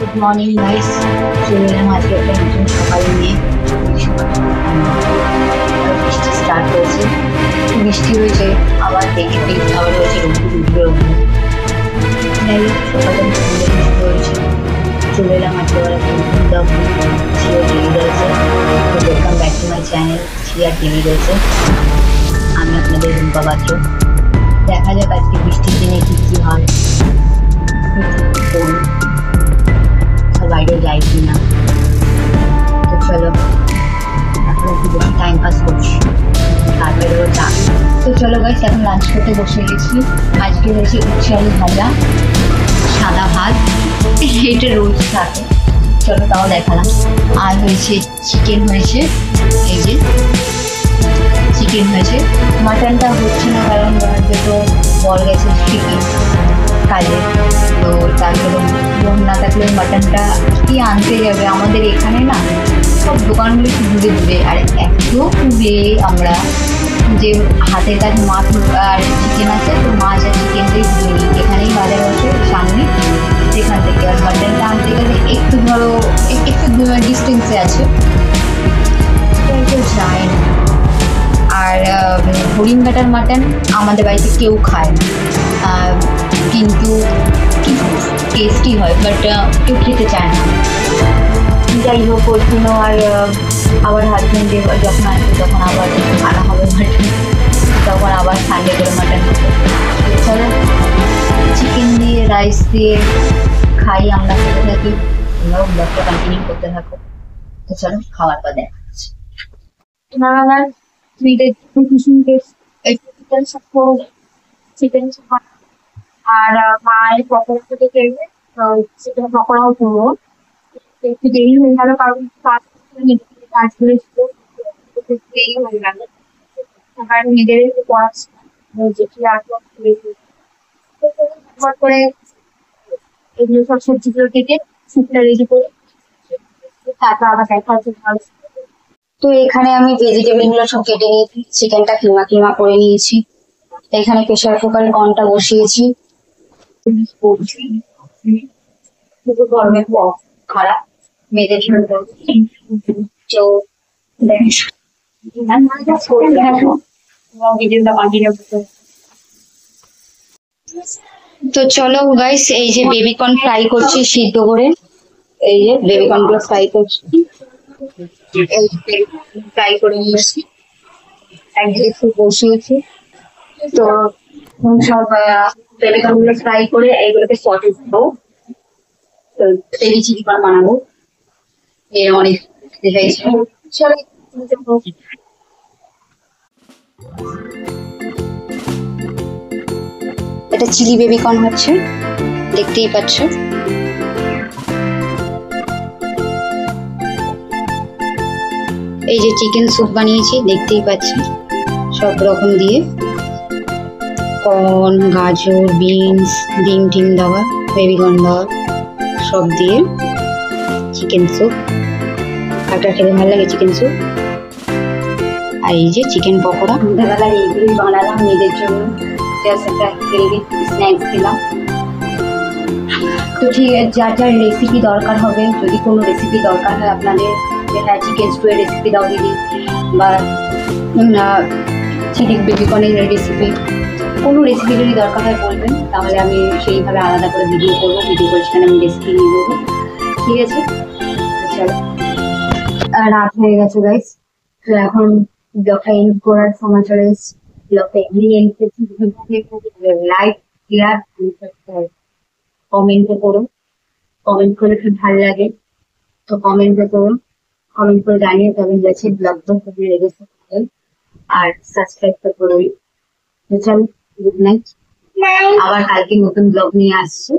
Good morning guys, চলে এলাম আজকে একটা নতুন সকাল নিয়ে। বৃষ্টি স্টার্ট হয়েছে, বৃষ্টি হয়েছে, আবার দেখে আবার হয়েছে রোদ্দুর যাই হোক সকালে বৃষ্টি হয়েছে। চলে এলাম আজকে আবার একটা নতুন ব্লগ ছিয়া টিভি রয়েছে। Welcome back to my channel Chhiya TV রয়েছে। আমি আপনাদের রুম্পা পাত্র। দেখা যাক আজকে বৃষ্টির দিনে কি কি হয়, বাইরে যাই কিনা। তো চলো এখন একটু বেশি টাইম পাস করছি, তারপরেও চা। তো চলো গাইস এখন লাঞ্চ করতে বসে গেছি। আজকে হয়েছে উচ্ছে আলু ভাজা, সাদা ভাত, এটা রোজ থাকে। চলো তাও দেখালাম। আর হয়েছে চিকেন হয়েছে, এই যে চিকেন হয়েছে। মাটনটা হচ্ছে না কারণ দুটো বল গেছে শিখে কাজে, তো তারপরে বোন না থাকলে মাটনটা কি আনতে যাবে। আমাদের এখানে না সব দোকানগুলো একটু দূরে দূরে, আর এত দূরে আমরা যে হাতের কাছে মাছ আর চিকেন আছে, তো মাছ আর চিকেনটাই তুলে নিই। এখানেই বাজার বসে সামনে, সেখান থেকে। আর মাটনটা আনতে গেলে একটু ধরো একটু ডিস্টেন্সে আছে, তো যায় না। আর হরিণঘাটার মাটন আমাদের বাড়িতে কেউ খায় না, কিন্তু কি টেস্টি হয়, বাট কেউ খেতে চায় না। যাই হোক ওর জন্য আর আবার হাজবেন্ডে যখন আসবে তখন আবার আনা হবে মাটন, তখন আবার সানডে করে মাটন হবে। চলো চিকেন দিয়ে রাইস দিয়ে খাই, আমরা খেতে থাকি, তোমরাও ব্লগটা কন্টিনিউ করতে থাকো। তো চলো খাওয়ার পর দেখা হচ্ছে। আর মায়ের পকোড়া থেকে খেয়ে চিকেন পকোড়াও করবো। একটু দেরি হয়ে গেল কারণ কাজ করেছিল, দেরি হয়ে গেল। আর মেয়েদের একটু পড়াশোনা করে এগুলো সব সবজিগুলো কেটে স্যুপটা রেডি করে তারপর আবার দেখা হচ্ছে। তো এখানে আমি ভেজিটেবল গুলো সব কেটে নিয়েছি, চিকেনটা কিমা কিমা করে নিয়েছি। এখানে প্রেসার কুকারে কর্নটা বসিয়েছি। গরমে খারাপ মেয়েদের তো চলো গাইস, এই যে বেবিকর্ন ফ্রাই করছি সিদ্ধ করে, এই যে বেবিকর্ন গুলো ফ্রাই করছি, ফ্রাই করে নিয়েছি, একদিকে ফুল বসিয়েছি। তো সব বেবিকর্ন গুলো ফ্রাই করে এইগুলোকে সটে দেবো, তো বেবি চিলি কর্ন বানাবো। এর অনেক দেখাইছি। চলো এটা চিলি বেবিকর্ন হচ্ছে, দেখতেই পাচ্ছ। এই যে চিকেন স্যুপ বানিয়েছি, দেখতেই পাচ্ছি, সব রকম দিয়ে কর্ন, গাজর, বিনস, ডিম টিম দেওয়া, বেবিকর্ন দেওয়া, সব দিয়ে চিকেন স্যুপ। কাটা খেতে ভালো লাগে চিকেন স্যুপ। আর এই যে চিকেন পকোড়া, সন্ধ্যাবেলায় এইগুলোই বানালাম মেয়েদের জন্য, জাস্ট একটা হেলদি স্ন্যাক্স দিলাম। তো ঠিক আছে, যার যার রেসিপি দরকার হবে, যদি কোনো রেসিপি দরকার হয় আপনাদের, যে হ্যাঁ চিকেন স্টুয়ের রেসিপি দাও দিদি, বা চিলি বেবিকর্নের রেসিপি, কোনো রেসিপি যদি দরকার হয় বলবেন, তাহলে আমি সেইভাবে আলাদা করে ভিডিও করবো, ভিডিও করে সেখানে আমি রেসিপি নিয়ে দেবো। ঠিক আছে, চলো। রাত হয়ে গেছে গাইস, তো এখন ব্লগটা এন্ড করার সময় চলে এসেছে। ব্লগটা এগিয়ে এন্ড করছি, লাইক শেয়ার কমেন্টে করুন, কমেন্ট করে খুব ভালো লাগে, তো কমেন্টে করুন, কমেন্ট করে জানিয়ে কেমন গেছে ব্লগটা, খুবই লেগেছে। আর সাবস্ক্রাইব তো করুন। চল গুড নাইট, আবার কালকে নতুন ব্লগ নিয়ে আসছি।